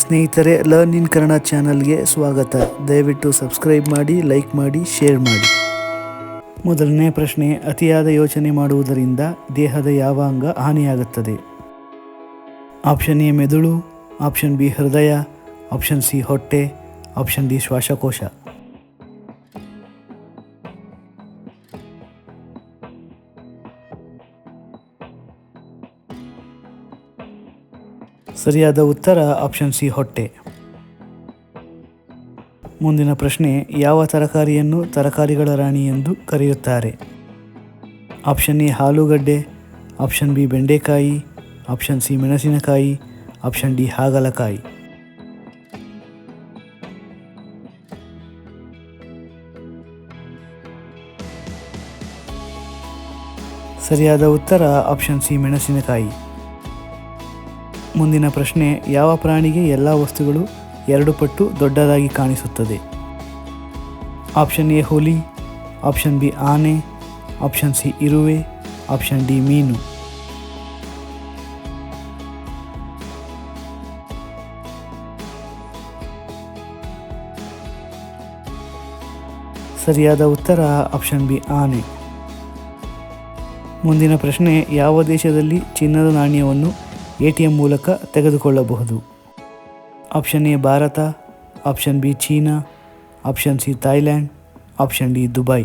ಸ್ನೇಹಿತರೆ, learn in Kannada ಚಾನಲ್ಗೆ ಸ್ವಾಗತ. ದಯವಿಟ್ಟು ಸಬ್ಸ್ಕ್ರೈಬ್ ಮಾಡಿ, ಲೈಕ್ ಮಾಡಿ, ಶೇರ್ ಮಾಡಿ. ಮೊದಲನೇ ಪ್ರಶ್ನೆ, ಅತಿಯಾದ ಯೋಚನೆ ಮಾಡುವುದರಿಂದ ದೇಹದ ಯಾವ ಅಂಗ ಹಾನಿಯಾಗುತ್ತದೆ? ಆಪ್ಷನ್ ಎ ಮೆದುಳು, ಆಪ್ಷನ್ ಬಿ ಹೃದಯ, ಆಪ್ಷನ್ ಸಿ ಹೊಟ್ಟೆ, ಆಪ್ಷನ್ ಡಿ ಶ್ವಾಸಕೋಶ. ಸರಿಯಾದ ಉತ್ತರ ಆಪ್ಷನ್ ಸಿ ಹೊಟ್ಟೆ. ಮುಂದಿನ ಪ್ರಶ್ನೆ, ಯಾವ ತರಕಾರಿಯನ್ನು ತರಕಾರಿಗಳ ರಾಣಿ ಎಂದು ಕರೆಯುತ್ತಾರೆ? ಆಪ್ಷನ್ ಎ ಆಲೂಗಡ್ಡೆ, ಆಪ್ಷನ್ ಬಿ ಬೆಂಡೆಕಾಯಿ, ಆಪ್ಷನ್ ಸಿ ಮೆಣಸಿನಕಾಯಿ, ಆಪ್ಷನ್ ಡಿ ಹಾಗಲಕಾಯಿ. ಸರಿಯಾದ ಉತ್ತರ ಆಪ್ಷನ್ ಸಿ ಮೆಣಸಿನಕಾಯಿ. ಮುಂದಿನ ಪ್ರಶ್ನೆ, ಯಾವ ಪ್ರಾಣಿಗೆ ಎಲ್ಲ ವಸ್ತುಗಳು 2 ಪಟ್ಟು ದೊಡ್ಡದಾಗಿ ಕಾಣಿಸುತ್ತದೆ? ಆಪ್ಷನ್ ಎ ಹುಲಿ, ಆಪ್ಷನ್ ಬಿ ಆನೆ, ಆಪ್ಷನ್ ಸಿ ಇರುವೆ, ಆಪ್ಷನ್ ಡಿ ಮೀನು. ಸರಿಯಾದ ಉತ್ತರ ಆಪ್ಷನ್ ಬಿ ಆನೆ. ಮುಂದಿನ ಪ್ರಶ್ನೆ, ಯಾವ ದೇಶದಲ್ಲಿ ಚಿನ್ನದ ನಾಣ್ಯವನ್ನು ATM ಮೂಲಕ ತೆಗೆದುಕೊಳ್ಳಬಹುದು? Option A Bharat, option B China, option C Thailand, option D Dubai.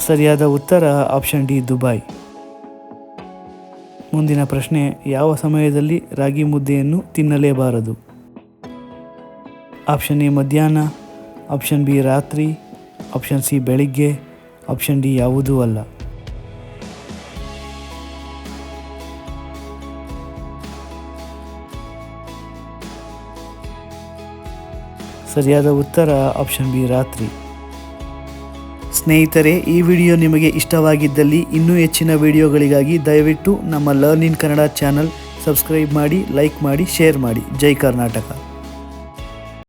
ಸರಿಯಾದ ಉತ್ತರ ಆಪ್ಷನ್ ಡಿ ದುಬೈ. ಮುಂದಿನ ಪ್ರಶ್ನೆ, ಯಾವ ಸಮಯದಲ್ಲಿ ರಾಗಿ ಮುದ್ದೆಯನ್ನು ತಿನ್ನಲೇಬಾರದು? ಆಪ್ಷನ್ ಎ ಮಧ್ಯಾಹ್ನ, ಆಪ್ಷನ್ ಬಿ ರಾತ್ರಿ, ಆಪ್ಷನ್ ಸಿ ಬೆಳಿಗ್ಗೆ, ಆಪ್ಷನ್ ಡಿ ಯಾವುದೂ ಅಲ್ಲ. ಸರಿಯಾದ ಉತ್ತರ ಆಪ್ಷನ್ ಬಿ ರಾತ್ರಿ. ಸ್ನೇಹಿತರೆ, ಈ ವಿಡಿಯೋ ನಿಮಗೆ ಇಷ್ಟವಾಗಿದ್ದಲ್ಲಿ ಇನ್ನೂ ಹೆಚ್ಚಿನ ವಿಡಿಯೋಗಳಿಗಾಗಿ ದಯವಿಟ್ಟು ನಮ್ಮ learn in Kannada channel subscribe ಮಾಡಿ, ಲೈಕ್ ಮಾಡಿ, ಶೇರ್ ಮಾಡಿ. ಜೈ ಕರ್ನಾಟಕ.